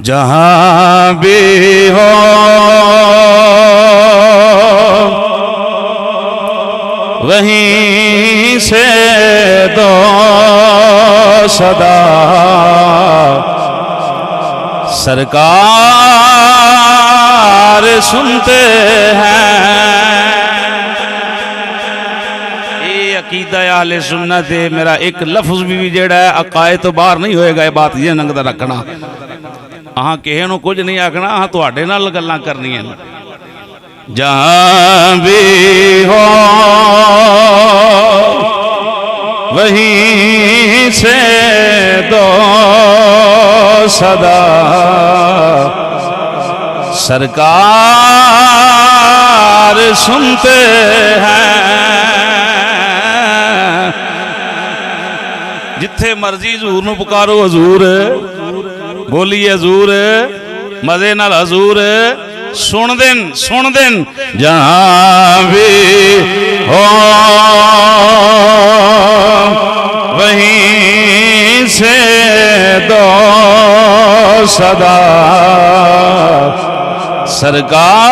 جہاں بھی ہو وہیں سے دو صدا سرکار سنتے ہیں. یہ عقیدہ اہل سنت ہے. میرا ایک لفظ بھی جڑا ہے عقائد تو باہر نہیں ہوئے گا. یہ بات یہ ننگدا رکھنا. ہاں کہے نو کچھ نہیں آکھنا. ہاں تواڈے نال گلاں کرنی ہیں. جہاں بھی ہو وہیں سے دو صدا سرکار سنتے ہیں. جتھے مرضی حضور نو پکارو حضور بولیے حضور مزے نال حضور سن دن جہاں بھی ہو وہیں سے دو صدا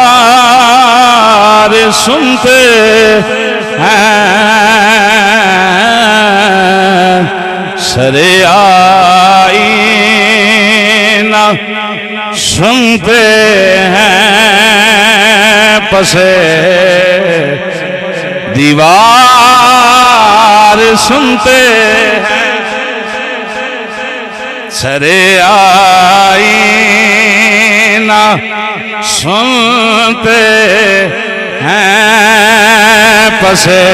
سرکار سنتے ہیں. سرے آئینہ سنتے ہیں پسے دیوار سنتے ہیں. سرے آئینہ سنتے ہیں پسے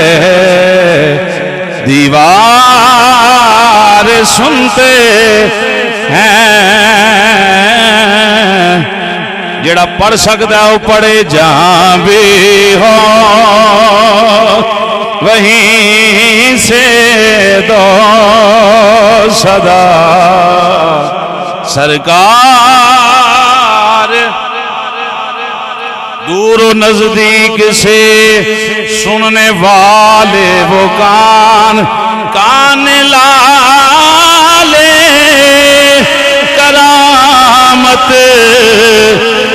دیوار سنتے ہیں. جڑا پڑھ سکتا وہ پڑھے. جہاں بھی ہو وہیں سے دو صدا سرکار دور و نزدیک سے سننے والے وہ کان لالے کرامت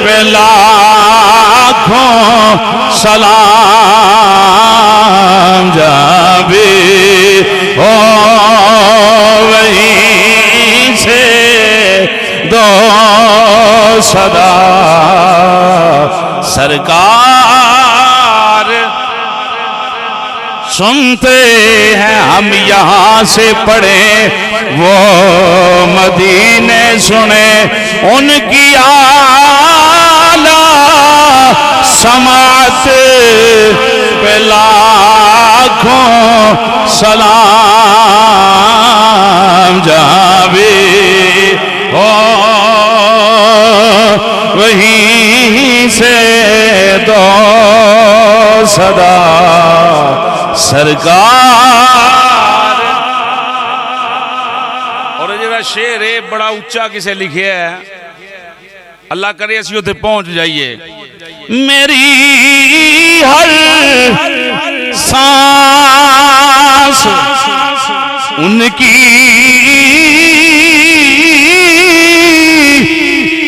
پہ لاکھوں سلام. جہاں بھی ہو وہیں سے دو صدا سرکار سنتے ہیں. ہم یہاں سے پڑھیں وہ مدینے سنیں ان کی اعلیٰ سماعت پہ لاکھوں سلام. جہاں بھی ہو وہیں سے دو صدا سرکار. اور جڑا شعر ہے بڑا اونچا کسے لکھیا ہے. اللہ کرے اسی تے پہنچ جائیے. میری ہر سانس ان کی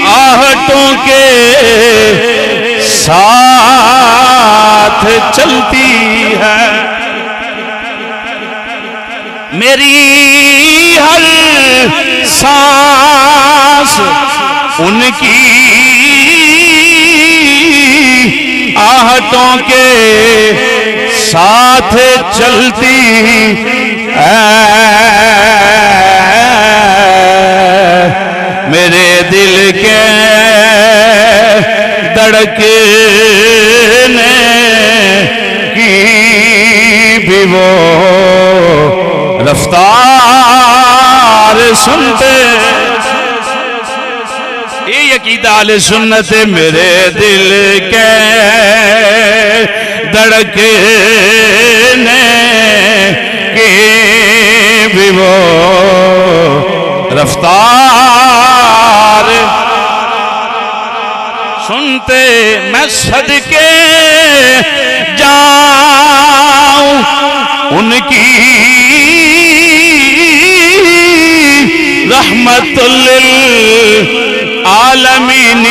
آہٹوں کے ساتھ چلتی ہے. میری ہر سانس ان کی آہٹوں کے ساتھ چلتی ہے. میرے دل کے دھڑکنے کی بھی وہ رفتار سنتے. یہ عقیدہ اہل سنت. میرے دل کے دھڑکنے کی بھی وہ رفتار سنتے. میں صدقے جاؤں ان کی رحمت للعالمین عالمین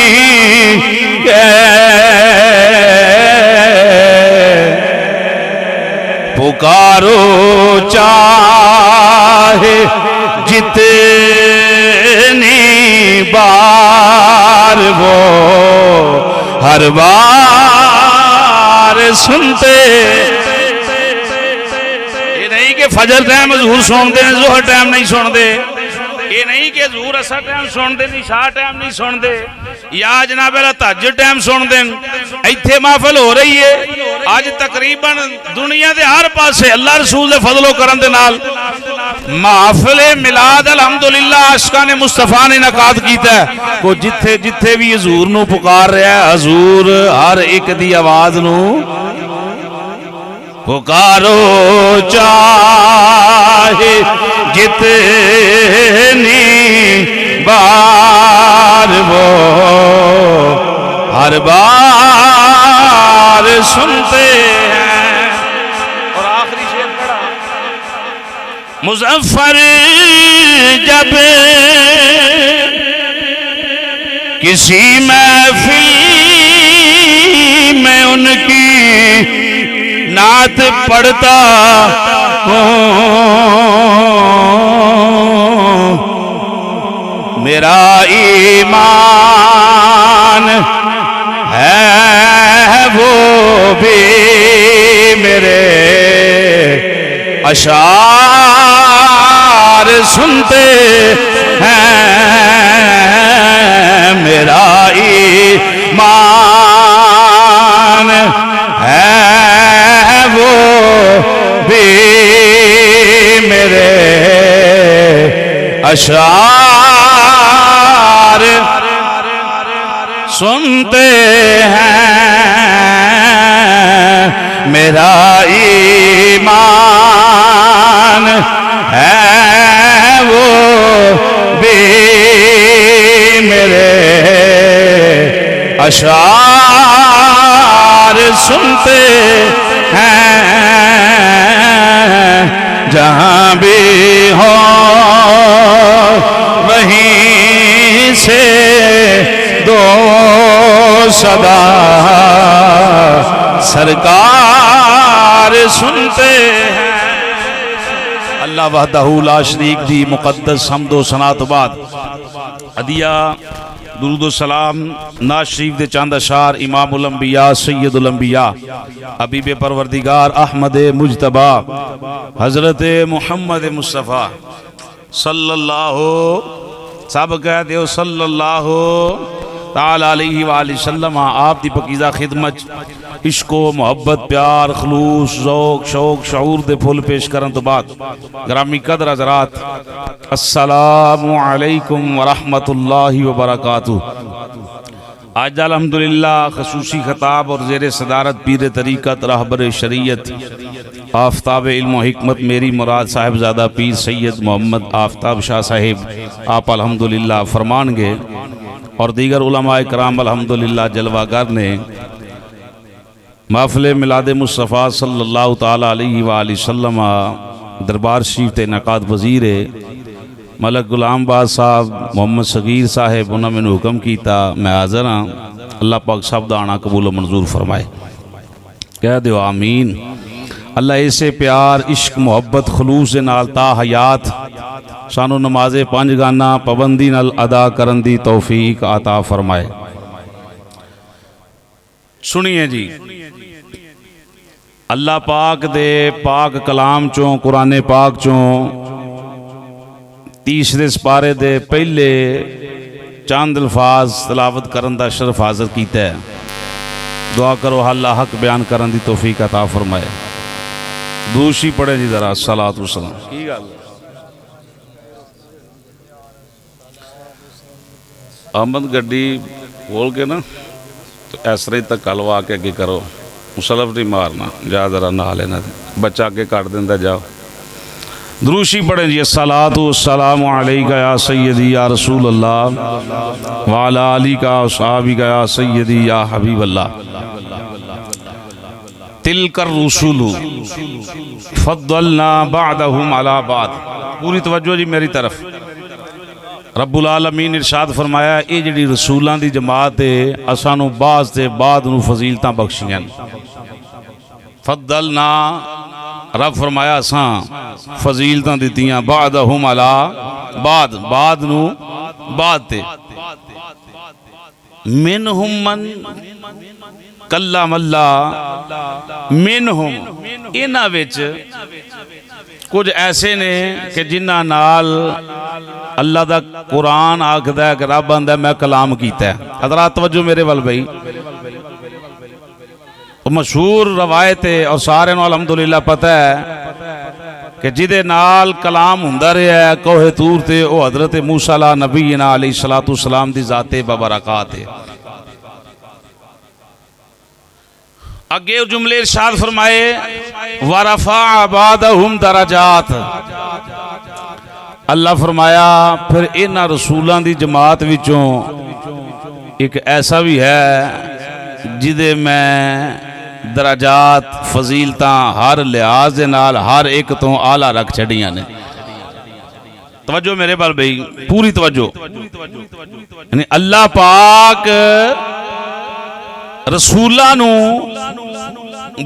کے پکارو چاہے جتنی بار وہ ہر بار سنتے. یہ نہیں کہ فجر ٹائم حضور سن دے ظہر ٹائم نہیں سن دے, یہ نہیں کہ حضور اثر ٹائم سن دے عشاء ٹائم نہیں سن دے, یا جناب اللہ تہجد ٹائم سن دیں. ایتھے محفل ہو رہی ہے آج تقریباً دنیا دے ہر پاسے اللہ رسول دے فضل و کرم دے نال محفل میلاد الحمدللہ عاشقان مصطفیٰ نے انعقاد کیتا ہے. کو جتھے جتھے بھی حضور نو پکار رہا ہے, حضور ہر ایک دی آواز نو پکارو چاہے جتنی بار وہ ہر بار سنتے ہیں. اور آخری شعر پڑھا, مظفر جب کسی محفل میں ان کی نعت پڑھتا ہوں, میرا ایمان ہے وہ بھی میرے اشعار سنتے ہیں. میرا ایمان ہے وہ بھی میرے اشعار سنتے ہیں. میرا ایمان ہے وہ بھی میرے اشعار سنتے ہیں. جہاں بھی ہو وہیں سے دو صدا سرکار سنتے ہیں. اللہ وحدہ لا شریک دی مقدس حمد و ثنا تو بعد عدیہ درود و سلام ناز شریف دے چاند اشعار امام الانبیاء سید الانبیاء حبیب پروردگار احمد مجتبی حضرت محمد مصطفیٰ صلی اللہ سب کہہ دیو صلی اللہ تعالی علیہ وآلہ وسلم. آپ دی پکیزہ خدمت عشق و محبت پیار خلوص ذوق شوق شعور دے پھول پیش کرن تو بعد گرامی قدر حضرات السلام علیکم ورحمت اللہ وبرکاتہ. آج الحمدللہ خصوصی خطاب اور زیر صدارت پیر طریقت رہبر شریعت آفتاب علم و حکمت میری مراد صاحبزادہ پیر سید محمد آفتاب شاہ صاحب آپ الحمدللہ فرمان گے اور دیگر علماء کرام الحمدللہ جلوہ گر نے محفل میلاد مصطفیٰ صلی اللہ تعالی علیہ وآلہ وسلم دربار شریف تے انعقاد وزیر ملک غلام باز صاحب محمد صغیر صاحب انہوں نے حکم کیتا میں حاضر ہاں. اللہ پاک سب دانا قبول و منظور فرمائے. کہہ دیو آمین. اللہ ایسے پیار عشق محبت خلوص دے نال تا حیات سانو نماز پانچ گانا پابندی نال ادا کرن دی توفیق عطا فرمائے. سنیے جی, اللہ پاک دے پاک کلام چوں قرآن پاک چوں تیسرے سپارے دے پہلے چاند الفاظ تلاوت کرن دا شرف حاضر کیتا ہے. دعا کرو اللہ حق بیان کرن دی توفیق عطا فرمائے. دوسری پڑھیں جی ذرا الصلاۃ والسلام. احمد گڈی بول کے نا تو ایسا ہی تک کلوا کے اگے کرو, مسلف نہیں مارنا, جا ذرا نہ لینا بچہ کے کاٹ دینا جاؤ. دروشی پڑھیں جی الصلاۃ والسلام علیکہ یا سیدی یا رسول اللہ وعلی آلکہ و صحابکہ یا سیدی یا حبیب اللہ. تلک الرسول فضلنا بعدہم علی بعد. پوری توجہ جی میری طرف. رب العالمین ارشاد فرمایا یہ جڑی رسولاں دی جماعت ہے اساں نو بعض تے بعد نو فضیلتاں بخشیاں فضلنا رب فرمایا اساں فضیلتاں دتیاں بعدہم علی بعد نو بعد تے منہم من کلم اللہ منہم انہاں وچ کچھ ایسے نے کہ جنہاں نال اللہ دا قرآن آکھدا ہے کہ رب آندا میں کلام کیتا ہے. حضرات توجہ میرے ول بھائی مشہور روایت ہے اور سارے نو الحمدللہ پتہ ہے کہ جدے نال کلام ہوندا رہیا ہے کوہ طور تے او حضرت موسیٰ علیہ نبینا علیہ الصلوۃ والسلام دی ذات ببرکات ہے. اگے جملے ارشاد فرمائے وَرَفَعَ بَعْضَهُمْ دَرَجَاتٍ اللہ فرمایا پھر انہاں رسولاں دی جماعت وچوں ایک ایسا بھی ہے جدے میں درجات فضیلتاں ہر لحاظ دے نال ہر ایک تو اعلیٰ رکھ چھڑیاں نے. توجہ میرے بال بھائی پوری توجہ یعنی اللہ پاک رسولاں نو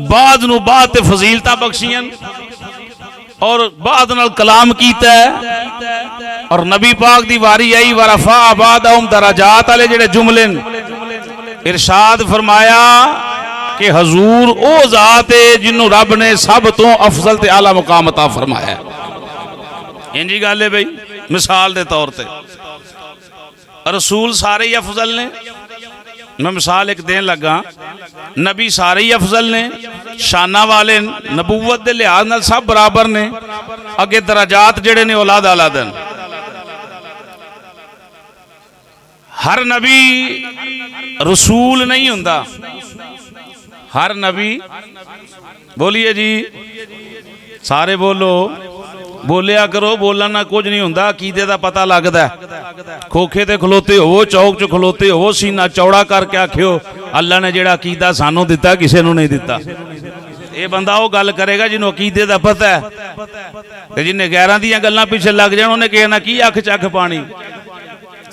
بعد نو بعد تے فضیلتاں بخشیاں اور بعد نال کلام کیتا ہے اور نبی پاک دی واری آئی ورفع بعضہم درجات والے جڑے جملے ارشاد فرمایا کہ حضور او ذات ہے جنوں رب نے سب تو افضل تے اعلیٰ مقام عطا فرمایا ہے. انجی گل ہے بھائی مثال دے طور تے رسول سارے ہی افضل نے. میں مثال ایک دین لگا نبی سارے ہی افضل نے شانہ والے نبوت دے لحاظ نال سب برابر نے اگے درجات جڑے نے اولاد اولاد ہر نبی رسول نہیں ہوندا. ہر نبی بولیے جی سارے بولو بولیا کرو بولن نہ کچھ نہیں ہوندا عقیدے دا پتہ لگدا ہے. کھوکھے تے کھلوتے ہو چوک چ کھلوتے ہو سینہ چوڑا کر کے آکھیو اللہ نے جڑا عقیدہ سانو دتا کسے نو نہیں دتا. اے بندہ وہ گل کرے گا جنوں عقیدے دا پتہ ہے تے جن غیراں دیاں گلاں پیچھے لگ جان انہیں کہنا کی اکھ چکھ پانی.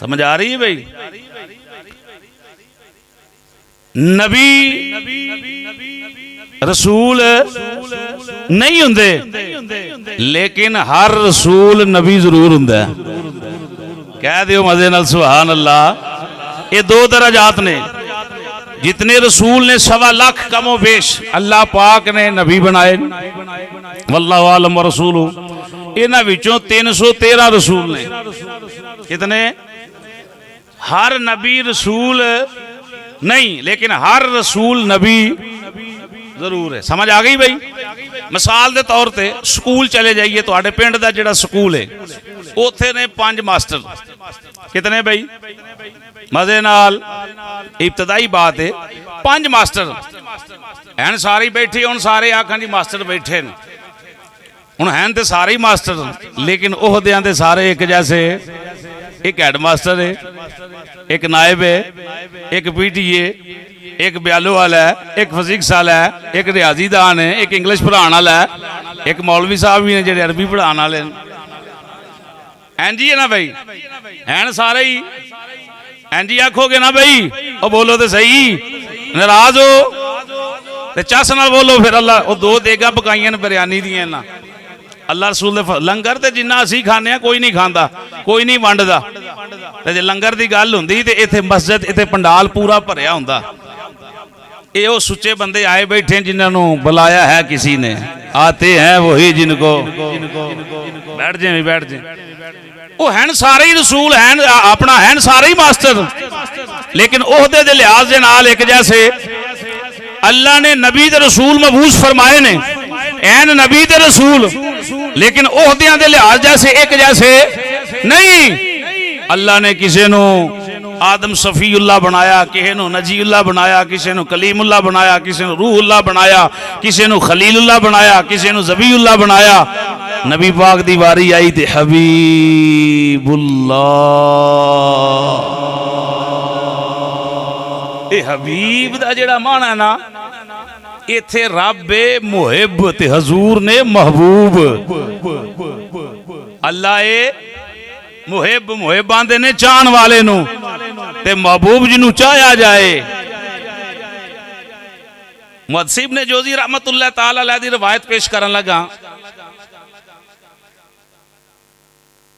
سمجھ آ رہی ہے بھائی نبی رسول نہیں ہوندے لیکن ہر رسول نبی ضرور ہوندا ہے. کہہ دیو مزے نال سبحان اللہ. یہ دو درجات نے جتنے رسول نے 1.25 لاکھ کم و بیش اللہ پاک نے نبی بنائے واللہ عالم ورسولہ انہاں وچوں 313 رسول نے. کتنے؟ ہر نبی رسول نہیں لیکن ہر رسول نبی ضرور ہے. سمجھ آ گئی بھائی. مثال دے طور تے سکول چلے جائیے تواڈے پنڈ دا جڑا سکول ہے اوتھے نے 5 ماسٹر. کتنے بھائی؟ مزے نال ابتدائی بات ہے 5 ماسٹر ہیں سارے بیٹھے ہن سارے آکھاں جی ماسٹر بیٹھے نے ہن ہیں تے سارے ہی ماسٹر لیکن عہدیاں دے سارے ایک جیسے. ایک ہیڈ ماسٹر ہے ایک نائب ہے ایک پی ٹی اے ایک بیالو والا ہے ایک فزکس والا ہے ایک ریاضی دان ہے ایک انگلش پڑھانے والا ہے ایک مولوی صاحب بھی نے جڑے عربی پڑھانے والے ہیں جی ہے نا بھائی ہیں سارے ہی ہیں جی آکھو گے نا بھائی او بولو تے صحیح ناراض ہو تے چس نال بولو پھر اللہ او 2 دیگاں پکائیاں نے بریانی دیاں نا اللہ رسول دے لنگر تے جنہ اسی کھانے ہیں کوئی نہیں کھاندا کوئی نہیں ونڈدا تے جے لنگر دی گل ہوندی تے ایتھے مسجد ایتھے پنڈال پورا بھریا ہوندا. اے او سچے بندے آئے بیٹھے جنہاں نو بلایا ہے کسی نے آتے ہیں وہی جن کو بیٹھ جائیں وہ ہیں سارے ہی رسول ہیں اپنا ہیں سارے ہی ماسٹر لیکن عہدے دے لحاظ دے نال ایک جیسے. اللہ نے نبی تے رسول مبعوث فرمائے نے این نبی تے رسول لیکن عہدیاں دے لحاظ جیسے ایک جیسے نہیں. اللہ نے کسی نو آدم صفی اللہ بنایا کسی نو نجی اللہ بنایا کسی نو کلیم اللہ بنایا کسی نو روح اللہ بنایا کسی نو خلیل اللہ بنایا کسی نو ذبیح اللہ بنایا. نبی پاک دی واری آئی تے حبیب اللہ. اے حبیب دا جڑا معنی ہے نا ایتھے رب محب تے حضور نے محبوب. اللہ محب محب آندے نے چاہن والے نو تے محبوب جنوں چاہیا جائے. محدث ابن جوزی رحمت اللہ تعالی علیہ دی روایت پیش کرن لگا.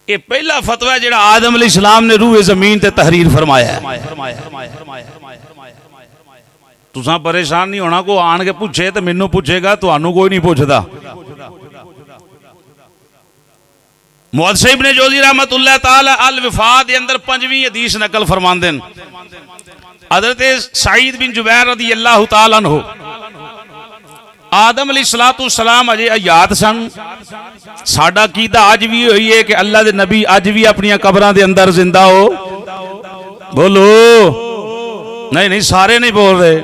یہ پہلا فتویٰ ہے جڑا آدم علیہ السلام نے روح زمین تے تحریر فرمایا ہے. تساں پریشان نہیں ہونا، کو آن کے پوچھے تو مینوں پوچھے گا، تانوں کوئی نہیں پوچھدا. محدث ابن جوزی رحمت اللہ تعالی الوفا دے اندر 5ویں حدیث نقل فرماندے ہیں. حضرت سعید بن جبیر رضی اللہ تعالی عنہ آدم علیہ السلام اجے حیات سن. ساڈا عقیدہ اج بھی ہوئی ہے کہ اللہ دے نبی اج بھی اپنی قبراں دے اندر زندہ ہو. بولو نہیں نہیں سارے نہیں بول رہے.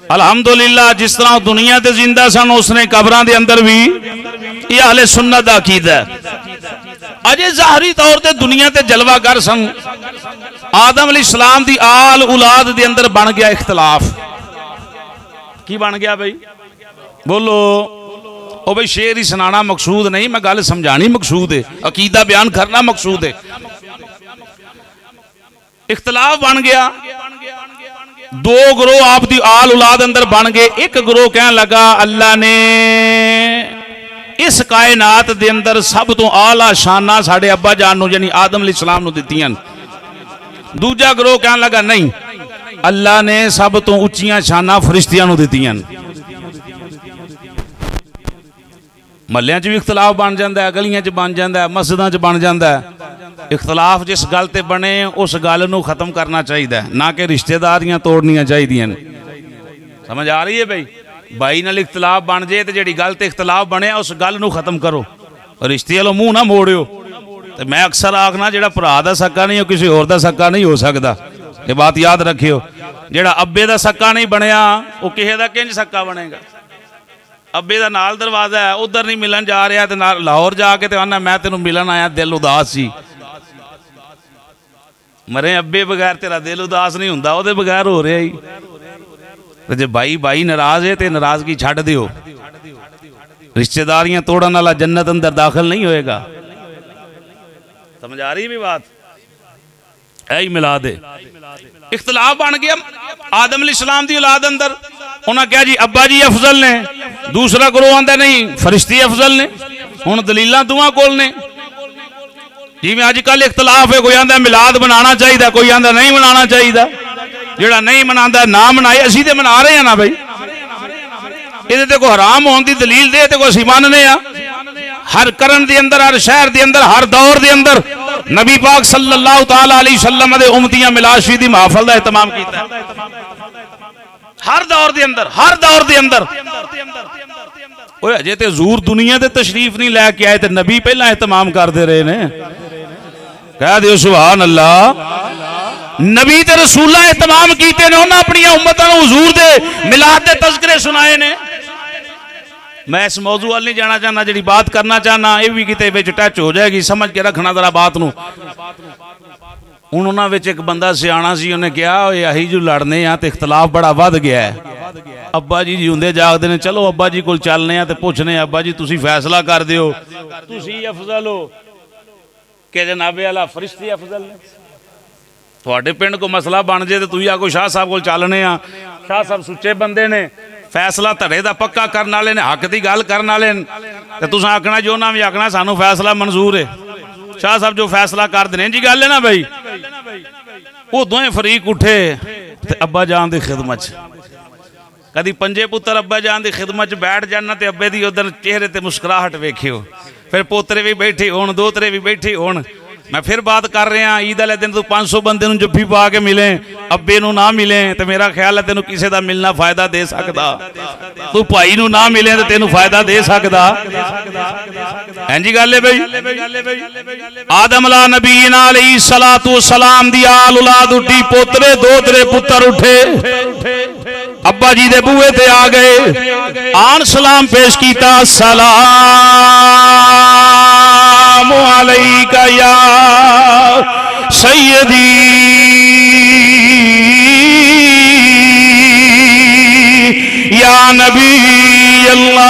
الحمدللہ جس طرح دنیا تے زندہ سن اس نے قبراں دے اندر بھی. یہ اہل سنت دا عقیدہ ہے. اجے ظاہری طور تے دنیا تے جلوہ گر سن. آدم علیہ السلام دی آل اولاد دے اندر بن گیا اختلاف. کی بن گیا بھائی؟ بولو. او بھائی شعر ہی سنانا مقصود نہیں، میں گل سمجھانی مقصود ہے، عقیدہ بیان کرنا مقصود ہے. اختلاف بن گیا. دو گروہ آپ دی آل اولاد اندر بن گئے. ایک گروہ کہنے لگا اللہ نے اس کائنات دے اندر سب تو اعلیٰ شانہ ساڑھے ابا جان نو یعنی آدم علیہ السلام نو دیتیاں. دوجا گروہ کہنے لگا نہیں، اللہ نے سب تو اچھیاں شانہ فرشتیاں نو دیتیاں. محلیاں چ بھی اختلاف بن جاندا ہے، گلیاں چ بن جاندا ہے، مسجداں چ بن جاندا ہے. اختلاف جس گل تے بنے اس گل نو ختم کرنا چاہیے، نہ کہ رشتہ داریاں توڑنیاں چاہیے. سمجھ آ رہی ہے بھائی؟ بھائی نال اختلاف بن جائے تو جڑی گل تے اختلاف بنے اس گل نو ختم کرو، رشتے والوں منہ نہ موڑیو. تے میں اکثر آکھنا جڑا بھرا دا سکا نہیں وہ کسی اور دا سکا نہیں ہو سکتا. یہ بات یاد رکھیو. جڑا ابے دا سکا نہیں بنیا وہ کسے دا کنج سکا بنے گا؟ ابے دا نال دروازہ ہے، ادھر نہیں ملن جا رہا تے لاہور جا کے تے آنا میں تینوں ملن آیا، دل اداس سی. مرے ابے بغیر تیرا دل اداس نہیں ہوندا، او دے بغیر ہو رہا ہی. جے بھائی ناراض ہے تے ناراضگی چھڈ دیو. رشتہ داریاں توڑن والا جنت اندر داخل نہیں ہوئے گا. سمجھ آ رہی ہے بات؟ اے ملا دے. اختلاف بن گیا آدم علیہ السلام دی اولاد اندر. انہاں کہا جی ابا جی افضل نے. دوسرا گروہ آندا نہیں فرشتے افضل نے. ہن دلیلاں دوواں کول نے. جی میں آج کل اختلاف ہے، کوئی آندا میلاد منانا چاہیے، کوئی آندا نہیں منانا چاہیے. جڑا نہیں مناتا نہ منائے، اسی تے منا رہے ہیں نا بھائی. یہ تے کوئی حرام ہون دی دلیل دے تے کوئی اسی ماننے ہیں. ہر کرن دے اندر، ہر شہر دے اندر، ہر دور دے اندر نبی پاک صلی اللہ تعالی علیہ وسلم دے امتیاں میلاد شریف دی محفل دا اہتمام کیتا ہے. ہر دور دے اندر، ہر دور دے اندر. اوے اجے تے حضور دنیا تے تشریف نہیں لے کے آئے تے نبی پہلا اہتمام کردے رہے نے. کہہ دیو سبحان اللہ. نبی تے رسولہ اہتمام کیتے نے، انہاں اپنی امتاں نوں حضور دے میلاد دے تذکرے سنائے نے. میں اس موضوع وال نہیں جانا چاہنا، جڑی بات کرنا چاہنا یہ بھی کتے وچ ٹچ ہو جائے گی، سمجھ کے رکھنا ذرا بات نو. ہن انہاں وچ ایک بندہ سیاਣਾ سی، انہیں کہا اے اہی جو لڑنے آ تے اختلاف بڑا ود گیا ہے. ابا جی جیوندے جاگدے نے، چلو ابا جی کول چلنے آ تے پوچھنے ابا جی تسی فیصلہ کر دیو، تسی افضل ہو کہ جناب والا فرشتے افضل نے. تھوڑے پنڈ کو مسئلہ بن جائے تو تھی آگو شاہ صاحب کو چلنے آ. شاہ صاحب سچے بندے نے، فیصلہ تڑے دا پکا کرنے والے نے، حق دی گل کرنے والے نے. تے تساں آکھنا جو نہ بھی آکھنا سانو فیصلہ منظور ہے. شاہ صاحب جو فیصلہ کر دیں جی گل ہے نا بھائی. وہ دوئیں فریق اٹھے تے ابا جان دی خدمت. کدی پنجے پتر ابا جان دی خدمت بیٹھ جانا تے ابے دی ادھر چہرے تے مسکراہٹ ویکھیو. پھر پوترے بھی بیٹھے ہون، دوترے بھی بیٹھے ہون. میں پھر بات کر رہے ہیں عید والے دن تو 500 بندے نوں جفی پا کے ملیں، ابے نوں نہ ملیں تو میرا خیال ہے تینوں کسے دا ملنا فائدہ دے سکتا. تو بھائی نوں نہ ملیں تو تینوں فائدہ دے سکتا. ہیں جی گل ہے بھائی. آدم علیہ نبینا علیہ الصلوۃ والسلام دی آل اولاد اٹھی، پوترے دوترے پتر اٹھے، ابا جی دے بوئے تے آ گئے، آن سلام پیش کیتا، سلام علیکہ یا سیدی یا نبی اللہ.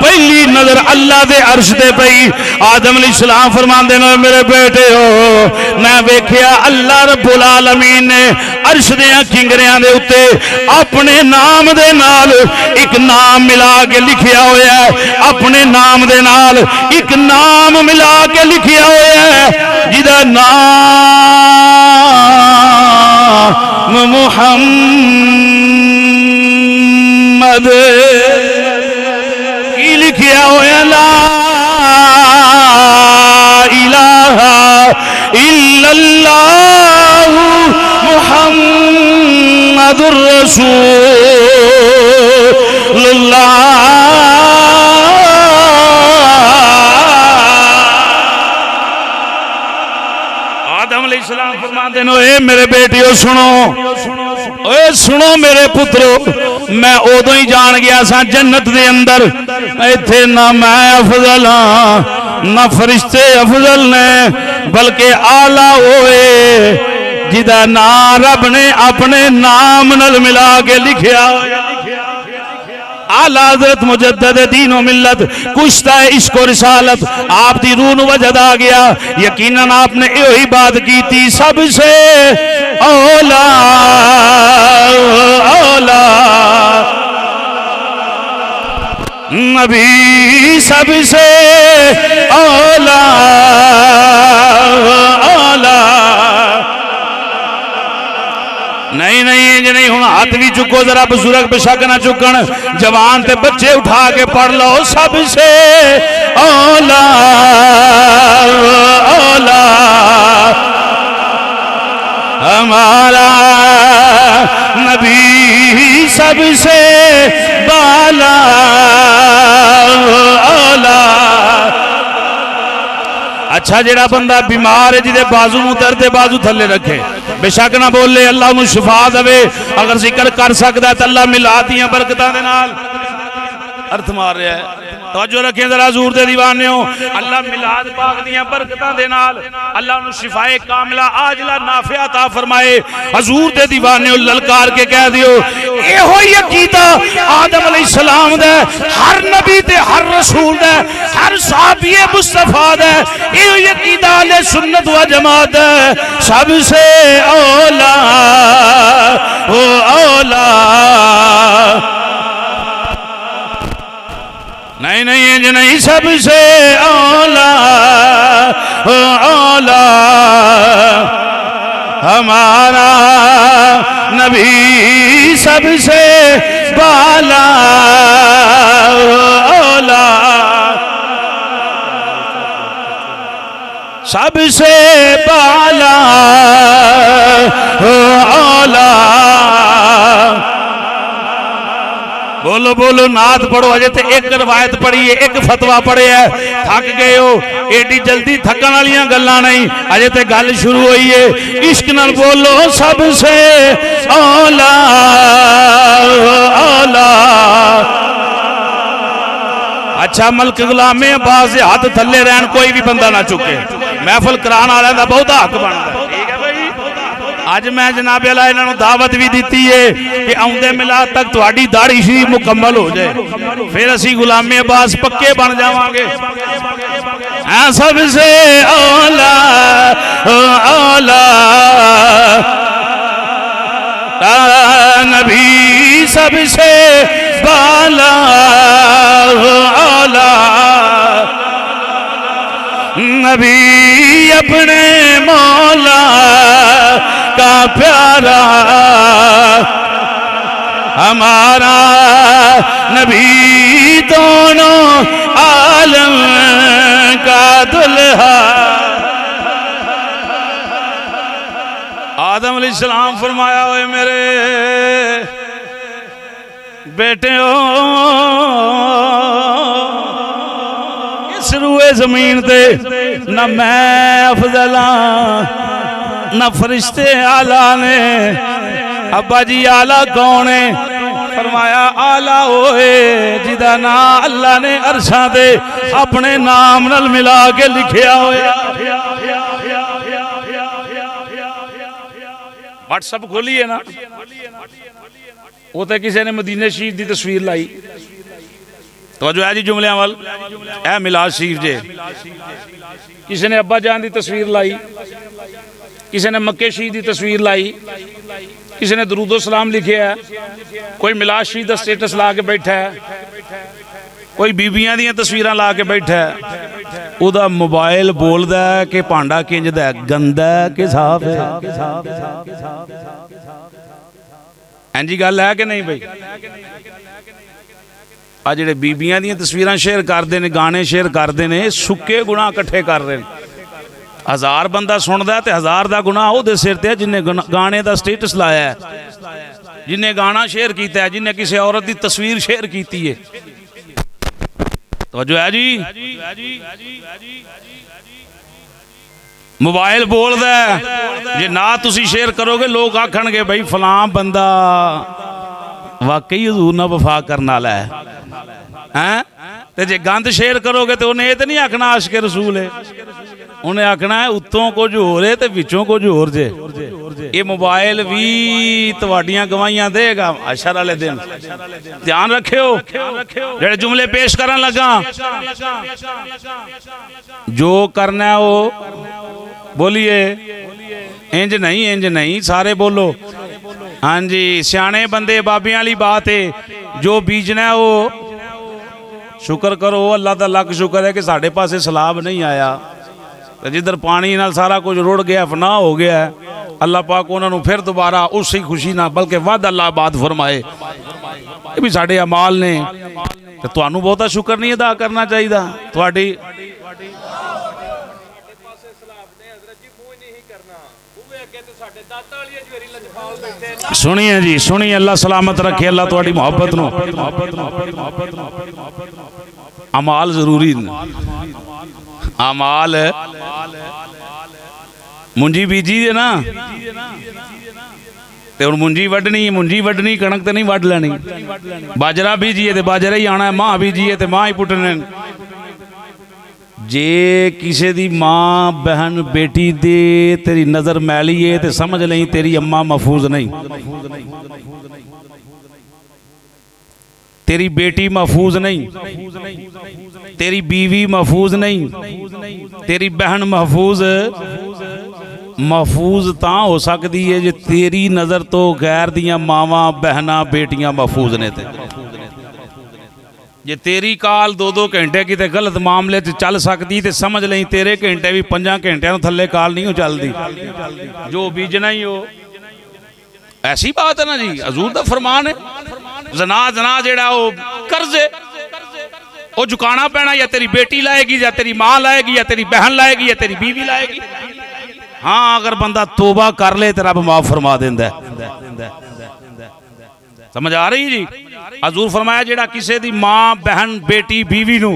پہلی نظر اللہ دے عرش دے پئی آدم علیہ السلام فرماندے نے میرے بیٹے ہو میں ویکھیا اللہ رب العالمین نے عرش دے کنگریاں دے اتے اپنے نام دے نال ایک نام ملا کے لکھیا ہویا ہے اپنے نام دے نال ایک نام ملا کے لکھیا ہویا ہے جدا نام محمد کی لکھیا ہویا لا الہ الا اللہ محمد الرسول اللہ آدم علیہ السلام فرماتے ہیں اے میرے بیٹیو سنو اے سنو میرے پترو میں ادو ہی جان گیا سا جنت دے اندر ایتھے نہ میں افضل ہاں نہ فرشتے افضل نے بلکہ آلہ ہوئے جدا نام رب نے اپنے نام نل ملا کے لکھیا اعلی حضرت مجدد دین و ملت کشتہ عشق و رسالت آپ دی روح وجد آ گیا یقیناً آپ نے یہی بات کی تھی سب سے اولا اولا نبی سب سے اولا اولا نہیں نہیں ہوں ہاتھ بھی چکو ذرا بزرگ بشک نہ چکن جوان تے بچے اٹھا کے پڑھ لو سب سے اولا اولا ہمارا نبی سب سے بالا اولا اچھا جڑا بندہ بیمار ہے جدے بازو مو درد بازو تھلے رکھے بے شک نہ بولے اللہ نو شفا دے اگر ذکر کر سکتا ہے تو اللہ ملا دیاں برکتاں دے نال ارتھ مار رہا ہے توجہ رکھیں ذرا حضور دے دیوانے ہو اللہ ملاد پاک دیاں برکتاں دے نال اللہ نو شفائے کاملہ عاجلہ نافعہ عطا فرمائے حضور دے دیوانے ہو للکار کے کہہ دیو اے ہوئی عقیدہ آدم علیہ السلام دے ہر نبی دے ہر رسول دے ہر صحابی مصطفیٰ دے اے ہوئی عقیدہ اہل سنت و جماعت دے سب سے اولا اولا نہیں نہیں سب سے اولا اولا ہمارا نبی سب سے بالا اولا سب سے بالا اولا بولو بولو نعت پڑھو اجے تے ایک روایت پڑھی ہے ایک فتوہ پڑھے ہے تھک گئے ہو ایڈی جلدی تھکن والیاں گلاں نہیں اجے تے گل شروع ہوئی ہے عشق نال بولو سب سے اولا اولا اچھا ملک غلام عباس دے ہاتھ تھلے رہن کوئی بھی بندہ نہ چکے محفل کران والے دا بہت حق بندا ٹھیک ہے بھائی آج میں جناب علیہ انہوں نے دعوت بھی دیتی ہے کہ آؤندے ملاد تک تہاڈی داڑھی شریف مکمل ہو جائے پھر اسی غلام عباس پکے بن جاواں گے ہاں سب سے اولا اولا نبی سب سے بالا اولا نبی اپنے مولا کا پیارا ہمارا نبی دونوں عالم کا دلہا آدم علیہ السلام فرمایا ہوئے میرے بیٹے ہو اس روئے زمین تے نہ میں افضل ہاں نہ فرشتے آلہ نے ابا جی آلہ کون ہے فرمایا آلہ ہوئے جدا نا اللہ نے عرشاں دے اپنے نام نل ملا کے لکھیا ہوئے واٹس اپ کھولی ہے نا وہ تے کسی نے مدینہ شریف دی تصویر لائی توجہ ہے جی جملیاں وال اے میلاد شریف جے کسی نے ابا جان دی تصویر لائی کسی نے مکے شریف دی تصویر لائی کسی نے درود و سلام لکھے ہے کوئی میلاد شریف دا سٹیٹس لا کے بیٹھا ہے کوئی بیبیاں دیاں تصویراں لا کے بیٹھا ہے او دا موبائل بول دا ہے کہ پانڈا کنج دا ہے گندا ہے کہ صاف ہے انجی گل ہے کہ نہیں بھائی آ جڑے بیبیاں دیاں تصویراں شیئر کردے نے گانے شیئر کردے نے سکے گناہ کٹھے کر رہے ہیں 1000 بندہ سندا ہے تے 1000 دا گناہ او دے سر تے جن نے گانے دا سٹیٹس لایا ہے جن نے گانا شیئر کیتا ہے جن نے کسی عورت دی تصویر شیئر کیتی ہے توجہ ہے جی موبائل بول دا ہے جی نہ تسی شیئر کرو گے لوگ آکھن گے بھائی فلاں بندہ واقعی حضور نہ وفا کرنا والا ہے تے جے گند شیئر کرو گے تو انہیں یہ تو نہیں آکھنا عاشق رسول ہے انہیں آکھنا ہے اتوں کچھ ہو رہے تے وچوں کچھ ہو جے یہ موبائل بھی تواڈیاں گواہیاں دے گا عشر والے دن دھیان رکھیو جڑے جملے پیش کرن لگا جو کرنا ہے وہ بولیے انج نہیں سارے بولو ہاں جی سیانے بندے بابیاں والی بات ہے جو بیجنا ہے وہ شکر کرو اللہ دا لاکھ شکر ہے کہ ساڑھے پاسے سلاب نہیں آیا جدھر پانی نال سارا کچھ رڑ گیا فنا ہو گیا ہے اللہ پاک انہوں نے پھر دوبارہ اسی خوشی نہ بلکہ ود اللہ بات فرمائے یہ بھی ساڑھے اعمال نے تو انہوں بہتا شکر نہیں ادا کرنا چاہیے تواڈی سنیے جی سنیے اللہ سلامت رکھے اللہ تواڈی محبت نو اعمال ضروری اعمال منجی بیجی دے نا تے ہن منجی وڈنی کنک تے نہیں وڈ لینی باجرا بیجیے تے باجرا ہی آنا ہے ماں بیجیے تے ماں ہی پٹنے جے کسے دی ماں بہن بیٹی دے تیری نظر میلی ہے تے سمجھ لیں تیری اماں محفوظ نہیں تیری بیٹی محفوظ نہیں تیری بیوی محفوظ نہیں تیری بہن محفوظ تاں ہو سکتی ہے جے تیری نظر تو غیر دیاں ماواں بہناں بیٹیاں محفوظ نے تے جے تیری کال 2 گھنٹے کی تے غلط معاملے تے چل سکتی تے سمجھ لیں تیرے گھنٹے بھی 5 گھنٹے نو تھلے کال نہیں ہو چل دی جو بیجنا ہی ہو ایسی بات ہے نا جی حضور دا فرمان ہے زنا جیڑا وہ قرضے وہ جھکانا پینا یا تیری بیٹی لائے گی یا تیری ماں لائے گی یا تیری بہن لائے گی یا تیری بیوی لائے گی ہاں اگر بندہ توبہ کر لے تو رب معاف فرما دیندا ہے سمجھ آ رہی جی حضور فرمایا جیڑا کسے دی ماں بہن بیٹی بیوی نو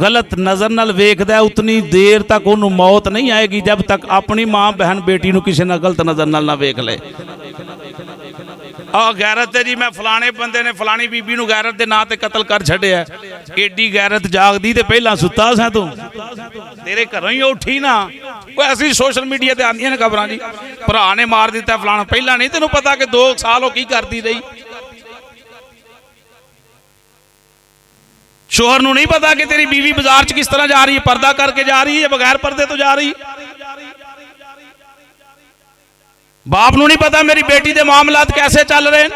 غلط نظر نال ویکھدا ہے اتنی دیر تک انہوں موت نہیں آئے گی جب تک اپنی ماں بہن بیٹی نو کسے نہ غلط نظر نال نہ ویکھ لے غیرت ہے جی میں فلانے بندے نے فلانی بی بی نو غیرت دے نا تے قتل کر چھڑے ہے ایڈی غیرت جاگ دی تے پہلا ستا ساں تو تیرے گھروں ہی اٹھی نا کوئی ایسی سوشل میڈیا تے آندی ہیں خبراں جی بھرا نے مار دیتا ہے فلانا پہلا نہیں تینوں پتا کہ 2 سال ہو کی کرتی رہی شوہر نو نہیں پتا کہ تیری بیوی بازار چ کس طرح جا رہی ہے پردہ کر کے جا رہی ہے یا بغیر پردے تو جا رہی ہے باپ نو نہیں پتا میری بیٹی دے معاملات کیسے چل رہے ہیں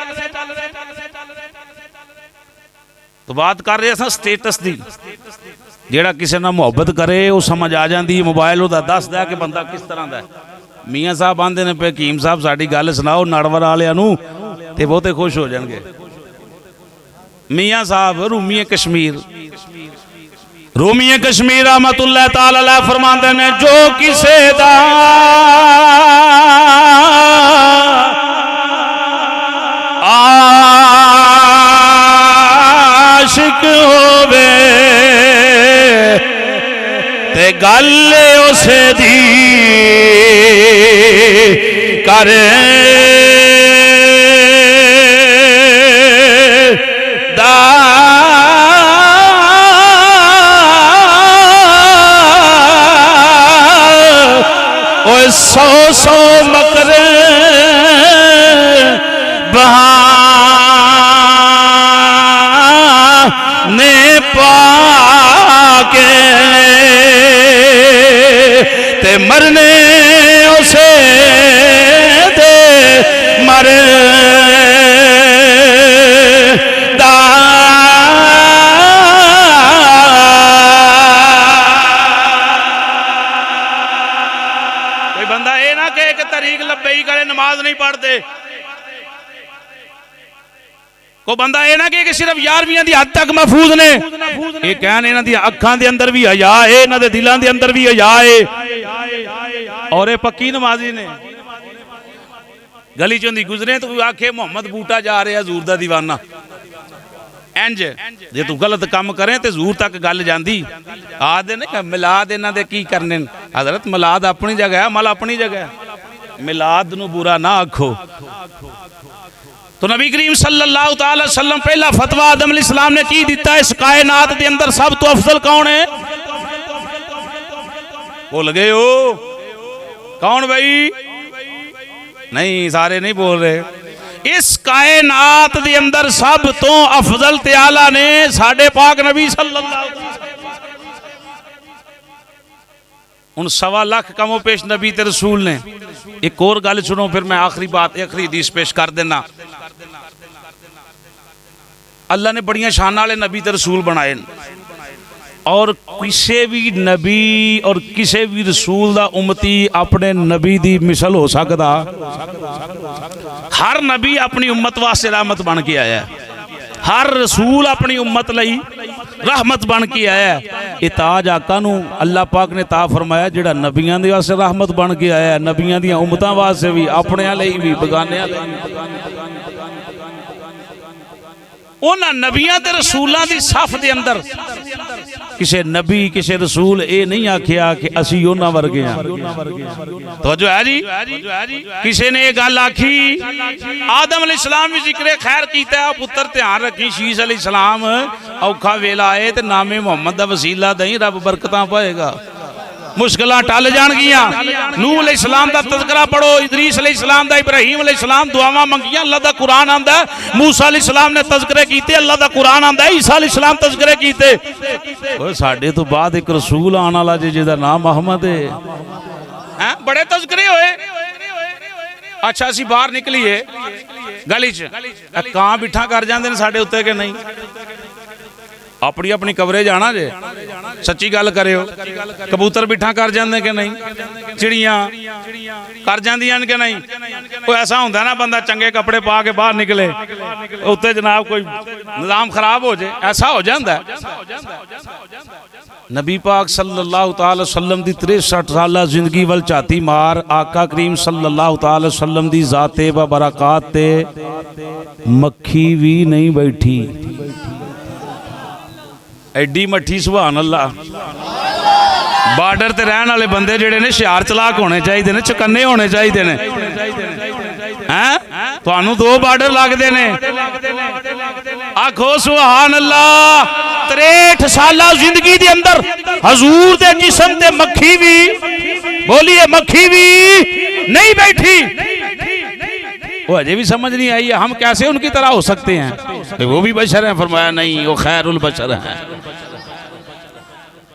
تو بات کر رہے ہیں سٹیٹس دی جیڑا کسی نہ محبت کرے وہ سمجھ آ جاندی موبائل وہ دس دے کہ بندہ کس طرح دا ہے میاں صاحب آندے نے پہ حکیم صاحب ساڈی گل سناؤ نڑور والےاں نو تے بہتے خوش ہو جان گے میاں صاحب رومی کشمیر رحمت اللہ تعالی علیہ فرماندے نے جو کسے دا عاشق ہووے تے گل اسے دی کرے سو مکر بہانے پا کے تے مرنے اسے دے مر نماز نہیں پڑھتے کو بندہ اے نہ کہ صرف 11ویں دی حد تک محفوظ نے یہ کہنے انہاں دی اکھاں دے اندر بھی حیا ہے انہاں دے دلاں دے اندر بھی حیا ہے اور اے پکی نمازی نے گلی چوں دی گزرے تو آکھے محمد بوٹا جا رہے حضور دا دیوانہ انج جے تو غلط کام کریں تے حضور تک گل جاندی آدھے نے کہ میلاد انہاں دے کی کرنے حضرت میلاد اپنی جگہ ہے عمل اپنی جگہ ہے میلاد نو برا نہ آکھو تو نبی کریم صلی اللہ تعالی وسلم پہلا فتویٰ آدم علیہ السلام نے کی دیتا ہے اس کائنات دے اندر سب تو افضل کون ہے بول گئے ہو کون بھائی نہیں سارے نہیں بول رہے اس کائنات دے اندر سب تو افضل تعالی نے ساڑھے پاک نبی صلی اللہ علیہ وسلم ان 1.25 لاکھ کم و پیش نبی تے رسول نے ایک اور گل سنو پھر میں آخری بات آخری حدیث پیش کر دینا اللہ نے بڑیاں شان والے نبی تے رسول بنائے اور کسی بھی نبی اور کسی بھی رسول دا امتی اپنے نبی دی مثل ہو سکتا ہر نبی اپنی امت واسطے رحمت بن کے آیا ہے ہر رسول اپنی امت لئی رحمت بن کے آیا ہے یہ تاج آقا نو اللہ پاک نے تا فرمایا جڑا نبیان دی واسطے رحمت بن کے آیا ہے نبیان دی امتاں واسطے بھی اپنے لئی بھی بگانے لئی انہاں نبیان تے رسولاں دی صف دے اندر کسے نبی کسے رسول اے نہیں آکھیا کہ اسی انہاں ورگے ہیں توجہ ہے جی کسے نے یہ گل آکھی آدم علیہ السلام بھی ذکر خیر کیتا ہے پتر دھیان رکھی شیس علیہ السلام اوکھا ویلا آئے تے نام محمد دا وسیلہ دیں رب برکتاں پائے گا مشکلہ ٹال جان گیا نوح علیہ السلام دا تذکرہ پڑھو ادریس علیہ السلام دا ابراہیم علیہ السلام دعاواں منگیاں اللہ دا قرآن آندا ہے موسیٰ علیہ السلام نے تذکرے کیتے اللہ دا قرآن آندا ہے عیسیٰ علیہ السلام تذکرے کیتے اور ساڑھے تو بعد ایک رسول آنا لاجے جیدہ نام محمد ہے بڑے تذکرے ہوئے اچھا اسی باہر نکلیے گلی چ کہاں بٹھا کر جاندے نے ساڑھے ہوتے کہ نہیں اپنی اپنی کوریج آنا جے سچی گل کرے ہو کبوتر بٹھا کر جاندے کہ نہیں چڑیاں کر جاندیاں کہ نہیں کوئی ایسا ہوندہ نا بندہ چنگے کپڑے پا کے باہر نکلے اتے جناب کوئی نظام خراب ہو جائے ایسا ہو جاندہ ہے نبی پاک صلی اللہ تعالی وسلم دی 63 سالہ زندگی وال چاہتی مار آقا کریم صلی اللہ تعالی وسلم دی ذات و برکات تے مکھی بھی نہیں بیٹھی ایڈی مٹھی سبحان اللہ بارڈر تے رہن والے بندے جڑے نے شعار چلاک ہونے چاہیے نے چکنے ہونے چاہیے نے تو انہوں 2 بارڈر لگ دے نے آکھو سبحان اللہ 63 سالہ زندگی دے اندر حضور دے جسم تے مکھی بھی بولیے مکھی بھی نہیں بیٹھی وہ اجے بھی سمجھ نہیں آئی ہم کیسے ان کی طرح ہو سکتے ہیں وہ بھی بشر ہیں فرمایا نہیں وہ خیر البشر ہیں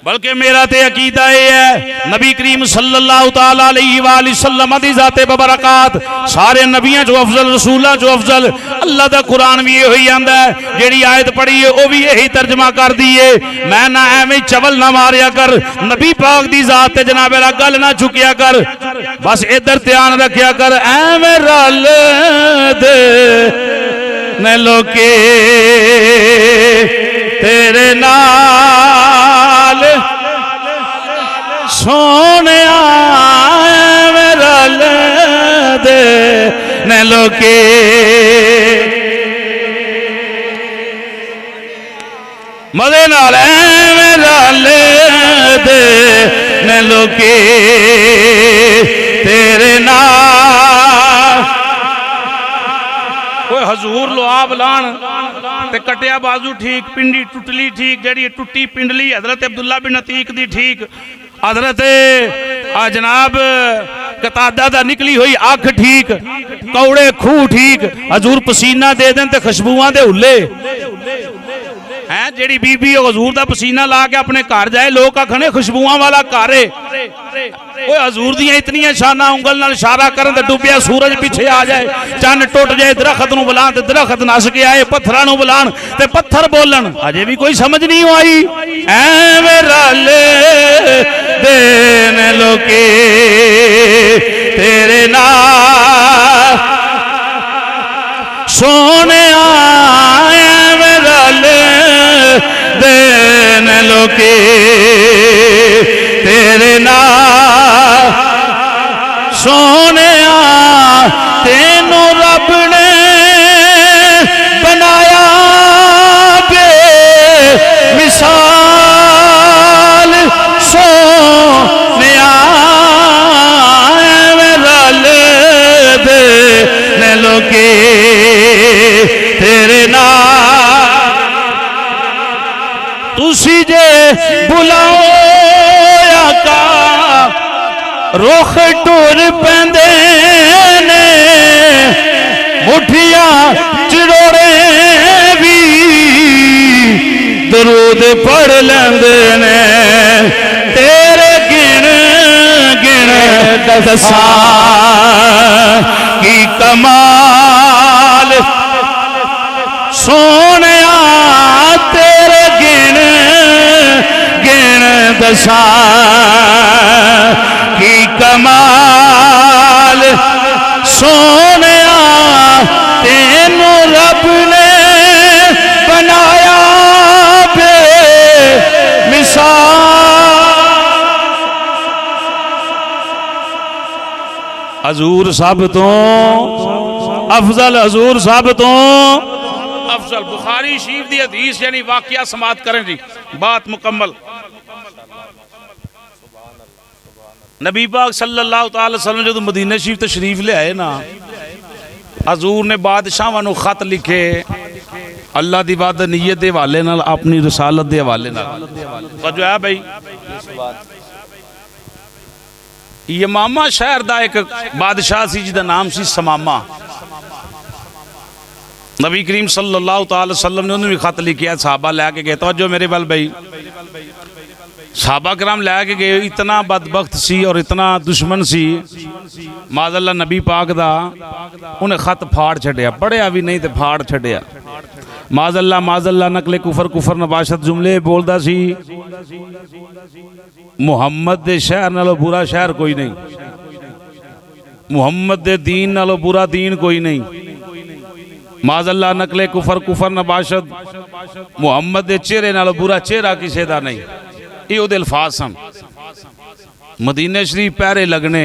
بلکہ میرا تے عقیدہ ہے نبی کریم صلی اللہ تعالیٰ علیہ وآلہ وسلم دی ذات ببرکات سارے نبیاں جو افضل رسولہ جو افضل اللہ دا قرآن بھی یہ ہوئی آندہ ہے جیڑی آیت پڑھی ہے وہ بھی یہی ترجمہ کر دیئے میں نہ ایمیں چول نہ ماریا کر نبی پاک دی ذات جناب گل نہ چکیا کر بس ادھر دھیان رکھیا کر ایمیں رل دے نے لوکے تیرے نال سونے آئے میرا لے دے نے لوکے مدے نال اے میرا لے دے نے لوکے تیرے نال کوئی حضور لعاب لان تے کٹیا بازو ٹھیک پنڈی ٹوٹلی ٹھیک جڑی ٹوٹی پنڈلی حضرت عبداللہ بن عتیق دی ٹھیک حضرت جناب قتادہ دا نکلی ہوئی آنکھ ٹھیک کوڑے کھو ٹھیک حضور پسینہ دے دیں تے خشبوان دے ہلے ہیں جیڑی بی بی حضور دا پسینہ لا کے اپنے گھر جائے لوگ آکھنے خوشبوواں والا گھر ہے اوے حضور دیاں اتنیاں شاناں انگل نال اشارہ کرن تے ڈوبیا سورج پیچھے آ جائے چن ٹوٹ جائے درخت نو بلان تے درخت نس کے آئے پتھراں نو بلان تے پتھر بولن اجے بھی کوئی سمجھ نہیں آئی ایویں رل دین لوکی تیرے نال سونے ایویں رل دین لوکی تیرے نال سونے تینوں رب نے بنایا بے مثال سونے ایویں رل دین لوکی تیرے نال تسی جے بلاؤ روخ ٹور پیندے نے مٹھیاں چڑوڑے بھی درود پڑھ لیندے نے تیرے گن گن دساں کی کمال سونیا تیرے گن گن دساں کی کمال سونیا تینوں رب نے بنایا بے مثال حضور سب تو افضل حضور سب تو افضل بخاری شریف دی حدیث یعنی واقعہ سماعت کریں جی بات مکمل نبی پاک صلی اللہ تعالی وسلم جو مدینہ شریف تشریف لے آئے نا حضور نے بادشاہاں نو خط لکھے اللہ دی وعدہ نیت دے حوالے نال اپنی رسالت دے حوالے نال جو ہے بھائی یمامہ شہر دا ایک بادشاہ سی جدا نام سی سمامہ نبی کریم صلی اللہ تعالی وسلم نے انہوں نے خط لکھیا صحابہ لے کے گئے توجہ میرے بل بھائی صحابہ کرام لے کے گئے اتنا بدبخت سی اور اتنا دشمن سی معاذ اللہ نبی پاک دا انہیں خط پھاڑ چھڑیا پڑھیا بھی نہیں تے پھاڑ چھڑیا معاذ اللہ نقل کفر نباشت جملے بولدا سی محمد دے شہر نالو برا شہر کوئی نہیں محمد دے دین نالو برا دین کوئی نہیں معاذ اللہ نقل کفر نباشت محمد دے چہرے نالو برا چہرہ کسی دا نہیں یہ وہ الفاظ سن مدینہ شریف پیرے لگنے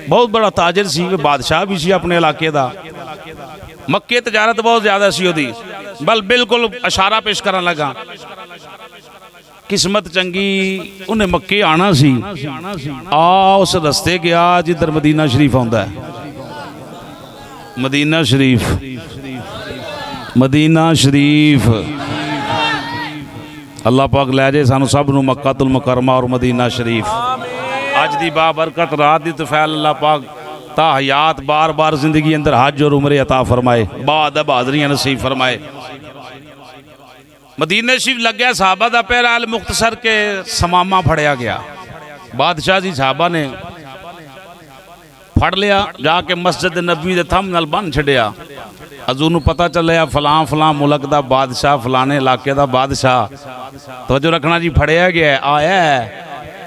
بہت بڑا تاجر سی بادشاہ بھی سی اپنے علاقے دا مکے تجارت بہت زیادہ سی ہوتی بل بالکل اشارہ پیش کرنے لگا قسمت چنگی انہیں مکے آنا سی اس رستے گیا جدھر مدینہ شریف آندا ہے مدینہ شریف اللہ پاک لے جائے سانو سب نو مکہ المکرمہ اور مدینہ شریف آج دی بابرکت رات دی تفعیل اللہ پاک تا حیات بار بار زندگی اندر حج اور عمرے عطا فرمائے بعد اب حاضریاں نصیب فرمائے مدینہ شریف لگ گیا صحابہ دا پہلا مختصر کے سمامہ پھڑیا گیا بادشاہ جی صحابہ نے پھڑ لیا جا کے مسجد نبوی دے تھم نال بن چھڑیا حضور نو پتہ چلیا فلان ملک دا بادشاہ فلانے علاقے دا بادشاہ توجہ رکھنا جی پھڑیا گیا ہے آیا ہے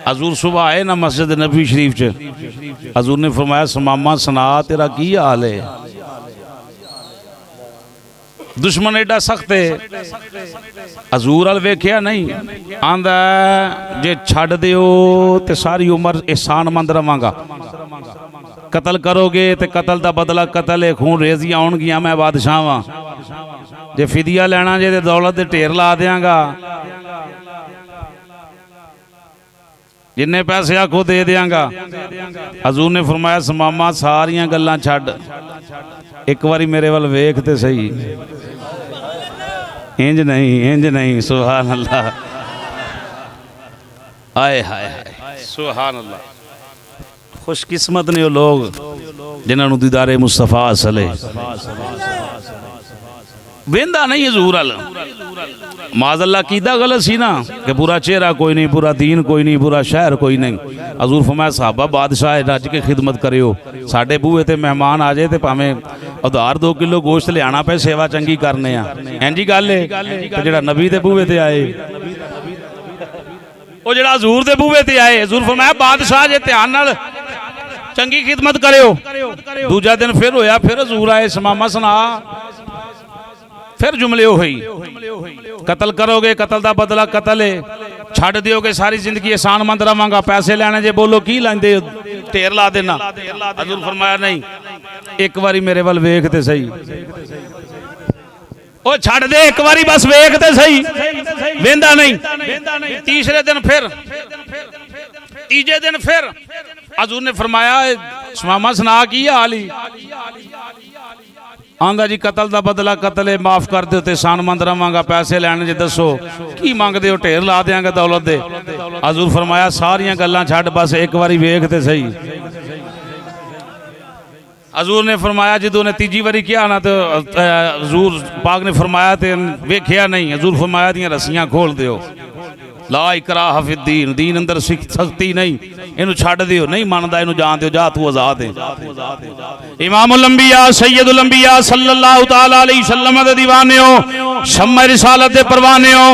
حضور صبح آئے نا مسجد نبوی شریف چ حضور نے فرمایا سمامہ سنا تیرا کی حال ہے دشمن ایڈا سخت ہے حضور ال ویکھیا نہیں آندا جے چھڈ دیو تے ساری عمر احسان مند رہواں گا قتل کرو گے تے قتل دا بدلہ قتل ہے خون ریزیاں آن گیا میں بادشاہ ہاں جے فدیہ لینا جے دولت دے ٹھیر لا دیاں گا جنہیں پیسے آکھو دے دیاں گا حضور نے فرمایا سمامہ ساریاں گلاں چھڈ ایک واری میرے وال ویکھ تے صحیح انج نہیں سبحان اللہ آئے سبحان اللہ خوش قسمت نے وہ لوگ جنہوں نے دیدار مصطفیٰ صلی ویندہ نہیں حضور معاذ اللہ عقیدہ غلط سی نا کہ پورا چہرہ کوئی نہیں، پورا دین کوئی نہیں، پورا شہر کوئی نہیں. حضور فرمایا صحابہ بادشاہ رج کے خدمت کریو، ساڈے بوئے تے مہمان آ جائے تے پاویں ادھار 2 کلو گوشت لے آنا پے، سیوا چنگی کرنے آ. اینجی گل ہے تے جڑا نبی دے بوئے تے آئے، او جڑا حضور دے بوئے تے آئے، حضور فرمایا بادشاہ جے دھیان نال چنگی خدمت کریو. دوجا دن پھر ہویا، پھر حضور آئے، سمامہ سنا، پھر جملے ہوئی قتل کرو گے قتل دا بدلہ قتل ہے، چھڑ دیو گے ساری زندگی احسان مند رہاں گا، پیسے لینے جے بولو کی لیندے ٹھیر لا دینا. حضور فرمایا نہیں، ایک واری میرے ول ویکھ تے صحیح، او چھڑ دے ایک واری بس ویکھ تے صحیح، ویندا نہیں. تیسرے دن پھر، تیجے دن پھر حضور نے فرمایا سمامہ سنا کی حالی؟ آندا جی قتل دا بدلہ قتل ہے، معاف کر دیو تے احسان مند رہاں گا، پیسے لینے جے دسو کی مانگ دیو، ٹھیر لا دیاں گا دولت دے. حضور فرمایا ساریاں گلاں چھڈ بس ایک واری ویکھ تے صحیح. حضور نے فرمایا جدوں نے تیجی واری کیا نا تو حضور پاک نے فرمایا تے ویکھیا نہیں. حضور فرمایا دیاں رسیاں کھول دیو، لا اکراہ فی الدین، دین اندر سختی نہیں، اینو چھڈ دیو، نہیں ماندا اینو جان دیو، جا تو آزاد ہے. امام الانبیاء سید الانبیاء صلی اللہ تعالی علیہ وسلم دے دیوانے ہو، شمع رسالت دے پروانے ہو،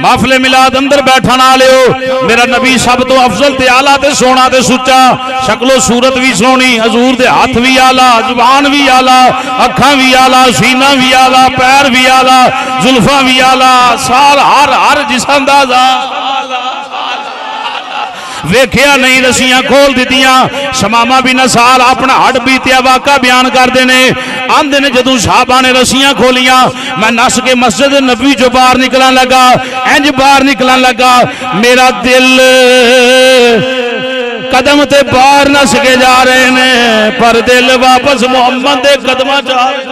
محفل میلاد اندر بیٹھن والے ہو. میرا نبی سب تو افضل تے اعلیٰ تے سونا تے سچا، شکل و صورت بھی سونی، حضور دے ہاتھ بھی اعلیٰ، زبان بھی اعلیٰ، اکھاں بھی اعلیٰ، سینہ بھی اعلیٰ، پیر بھی اعلیٰ، زلفاں بھی اعلیٰ، سال ہر جس اندازہ ویکھیا نہیں، رسیاں کھول دیتیاں. شمامہ بن سال اپنا ہڈ بیتیا واقعہ بیان کر دینے. آندے نے جدوں صحابہ نے رسیاں کھولیاں، میں نس کے مسجد نبی جو باہر نکلن لگا، انج باہر نکلن لگا، میرا دل قدم تے باہر نس کے جا رہے نے، پر دل واپس محمد دے قدمہ جا رہے ہیں،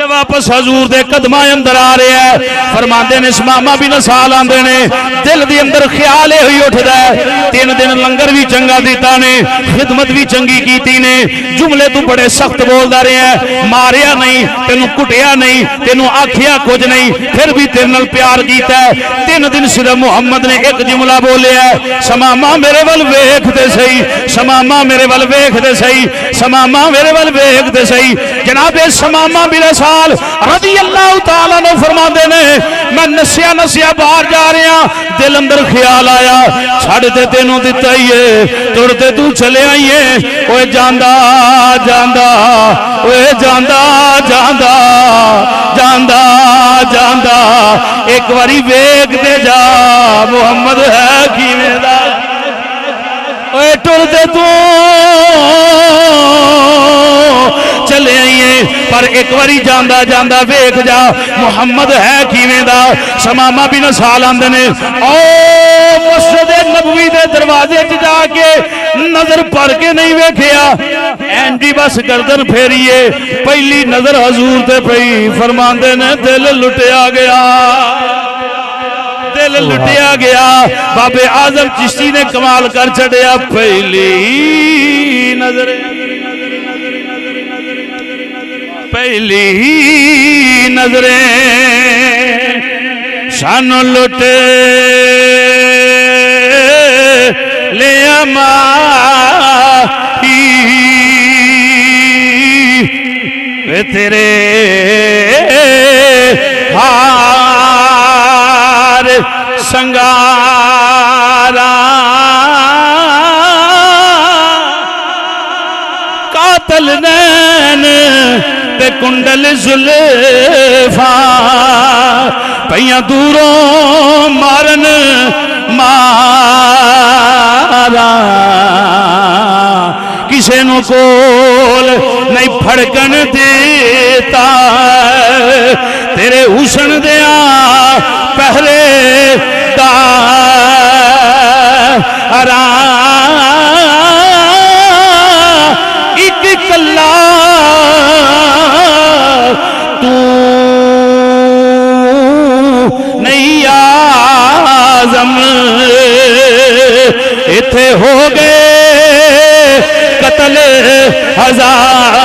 واپس حضور دے قدمہ اندر آ رہے ہیں. فرماندے نے سمامہ بن سال آندے نے دل دی اندر خیال ہوئی اٹھدا ہے، 3 دن لنگر بھی چنگا دیتا نے، خدمت بھی چنگی کیتی نے، جملے تو بڑے سخت بولدا رہے ہیں، ماریا نہیں، تینوں کٹیا نہیں، تینوں آکھیا کچھ نہیں، پھر بھی تیرے نال پیار کیتا ہے. 3 دن صرف محمد نے ایک جملہ بولیا ہے، سمامہ میرے ول ویکھ تے صحیح، سمامہ میرے ول ویکھ تے صحیح، سمامہ میرے ول ویکھ تے صحیح. جناب سمامہ بن سال رضی اللہ تعالیٰ نے فرما دینے، میں نسیا باہر جا رہا ہوں، دل اندر خیال آیا، چھڑ تے تینوں دیتا ہی ہے، توڑتے تو چلے آئیے، اوے جاندہ جاندہ، اوے جاندہ جاندہ، جاندہ جاندہ، ایک واری ویکھ دے جا محمد ہے کیویں دا. اوے ٹرتے تو چلے آئیے، پر ایک واری جاندہ جاندہ ویکھ جا محمد ہے کیویں دا. سمامہ بن سال آندے نے، او مسجد نبوی دے دروازے چ جا کے نظر پڑ کے نہیں ویکھیا، اینجی بس گردن پھیریے، پہلی نظر حضور تے پئی. فرماندے نے دل لٹیا گیا، دل لٹیا گیا. بابے اعظم چشتی نے کمال کر چھڑیا، پہلی نظر، پہلی نظریں شانو لٹے لیا ماہی وے تیرے ہار سنگارا قاتل نین تے کنڈل زلفاں پیاں دوروں مارن مارا کسے نو کول نہیں پھڑکن دیتا تیرے حسن دیا پہلے دارا ایک کلا تو نہیں آزم اتھے ہو گئے قتل ہزار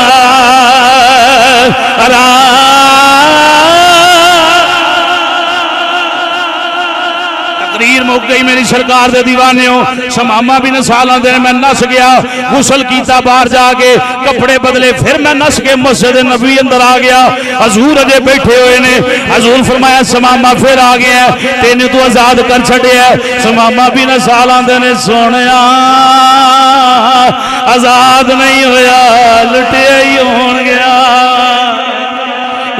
مک گئی میری سرکار دے دیوانے ہو. سمامہ بن سال آندے میں نس گیا, غسل کیتا باہر جا کے کپڑے بدلے, پھر میں نس کے مسجد نبی اندر آ گیا. حضور اجے بیٹھے ہوئے نے. حضور فرمایا سمامہ پھر آ گیا, تینوں تو آزاد کر چھڑیا. سمامہ بن سال آندے نے سونیا آزاد نہیں ہویا, لٹیا ہی ہون گیا,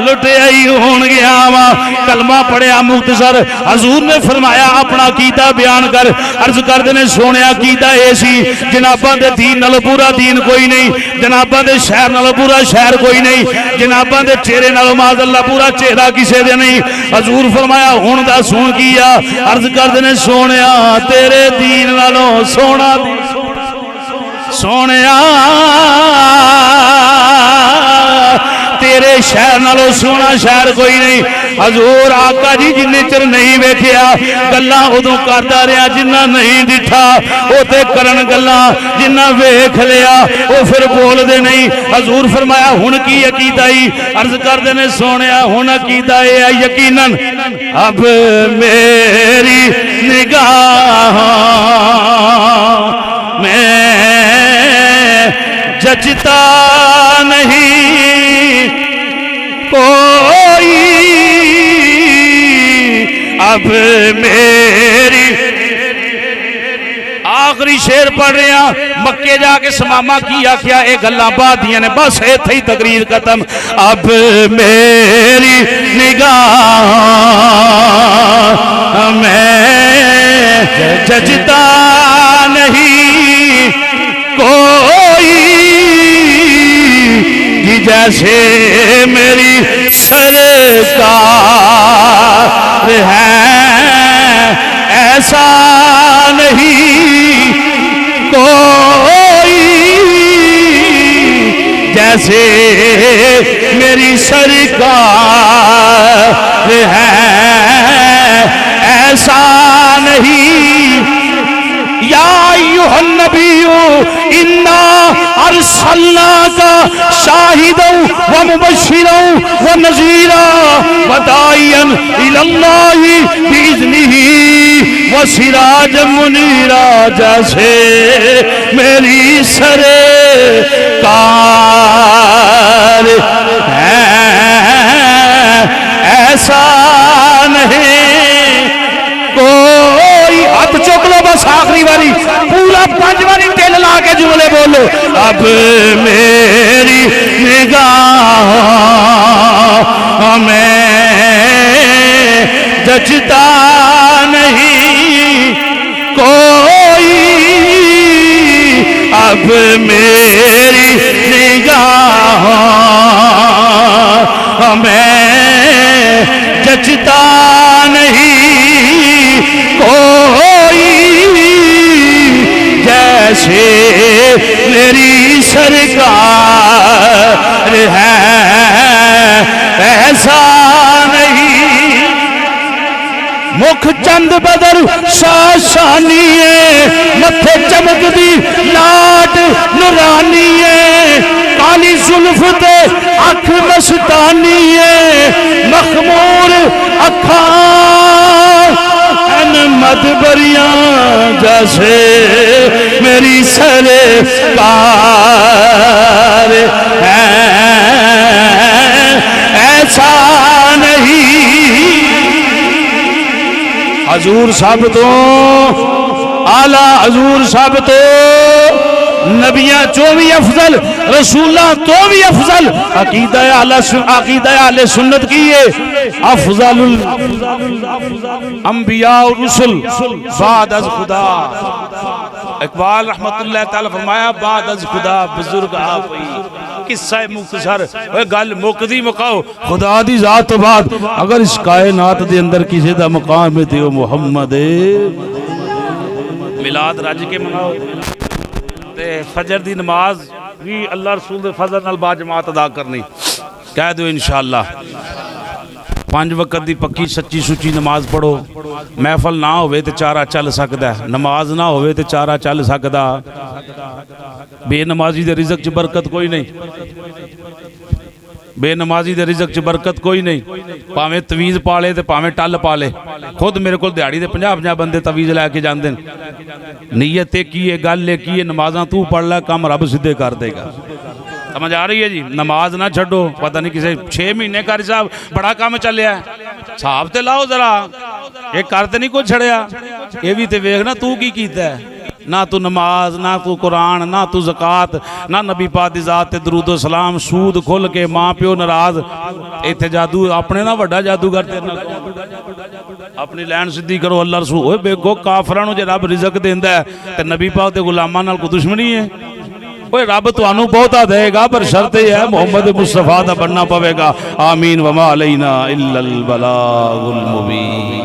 لٹیا ہی ہون گیا وا. کلمہ پڑھیا مختصر. حضور نے فرمایا اپنا عقیدہ بیان کر. عرض کر دینے سونے عقیدہ ایسی جناباں دے دین نال پورا دین کوئی نہیں, جناباں دے شہر نال پورا شہر کوئی نہیں, جناباں دے چہرے نال معاذ اللہ پورا چہرہ کسے دے نہیں. حضور فرمایا ہن دا سن کیا. عرض کر دینے سونیا تیرے دین نالوں سونا سونیا تیرے شہر نالوں سونا شہر کوئی نہیں. حضور آقا جی جنہیں چر نہیں ویکھیا گلاں ادوں کردا رہیا جنہ نہیں ڈٹھا او تے کرن گلاں جنہ ویکھ لیا او پھر بول دے نہیں. حضور فرمایا ہن کی عقیدہ ای. عرض کر دے نے سونیا ہن عقیدہ اے یقیناً اب میری نگاہ میں جچتا نہیں کوئی, اب میری. آخری شیر پڑھ رہے ہیں. مکے جا کے سمامہ کیا کیا اے گلاں بعد دیاں نے, بس اے تھی تقریر ختم. اب میری نگاہ میں جچتا نہیں کوئی, جیسے میری سرکار ہے ایسا نہیں کوئی, جیسے میری سرکار ہے ایسا نہیں. یا ایھا النبی انا ارسلناک شاہدا ومبشرا ونذیرا وداعیا الی اللہ باذنہ وسراجا منیرا, جیسے میری سرکار ہے ایسا نہیں کوئی. ہاتھ چک لو بس آخری باری پورا 5 باری دل لا کے جملے بولو. اب میری نگاہ میں جچتا نہیں کوئی, اب میری نگاہ میں جچتا نہیں کوئی, جیسے میری سرکار ہے ایسا نہیں. مکھ چند بدر شاشانی متھے چمک دی لاٹ نورانی, کالی زلف تے اکھ مستانی, مخمور اکھاں مدبریاں, جیسے میری سرکار ہے ایسا نہیں. حضور صاحب تو اعلیٰ, حضور صاحب تو نبیاں چو بھی افضل, رسولہ تو بھی افضل. عقیدہ اہل سنت کی ہے افضل الانبیاء رسل بعد از خدا. اقبال رحمت اللہ تعالی فرمایا بعد از خدا بزرگ آپ ہوئی. قصہ مختصر گل مکدی مکاؤ خدا دی ذات تو بعد اگر اس کائنات دے اندر کسی دا مقام ہے تو محمد میلاد رج کے مناؤ. فجر دی نماز بھی اللہ رسول دے فضل نال با جماعت ادا کرنی. کہہ دو انشاءاللہ 5 وقت دی پکی سچی سچی نماز پڑھو. محفل نہ ہوئے تے چارہ چل سکدا ہے, نماز نہ ہوئے تے چارہ چل سکدا. بے نمازی دے رزق چ برکت کوئی نہیں. بے نمازی دے رزق چ برکت کوئی نہیں پاویں تویز پالے تے پاویں ٹل پالے خود میرے کو دیہڑی دے 50 بندے تویز لے کے جاندے نیت کی ہے گل ہے کی ہے نمازاں تو پڑھ لے کام رب سیدھے کر دے گا سمجھ آ رہی ہے جی نماز نہ چھڈو پتہ نہیں کسے 6 مہینے کاری صاحب بڑا کام چلیا ہے صاحب تے لاؤ ذرا ایک کرتے نہیں کچھ چھڑیا یہ بھی تے ویکھ نا تو کی کیتا ہے نہ تو نماز نہ تو قرآن نہ تو زکات نہ نبی پاک دی ذات تے درود و سلام سود کھل کے ماں پیو ناراض ایتھے جادو اپنے نہ وڈا جادوگر تیرے نال اپنی لین سدھی کرو اللہ رسول اوے بیگو کافراں نوں جے رب رزق دیندا ہے تے نبی پاک دے غلاماں نال کوئی دشمنی ہے اوے رب تانوں بہتا دے گا پر شرط یہ ہے محمد مصطفیٰ دا بننا پوے گا آمین وما علینا الا البلاغ المبین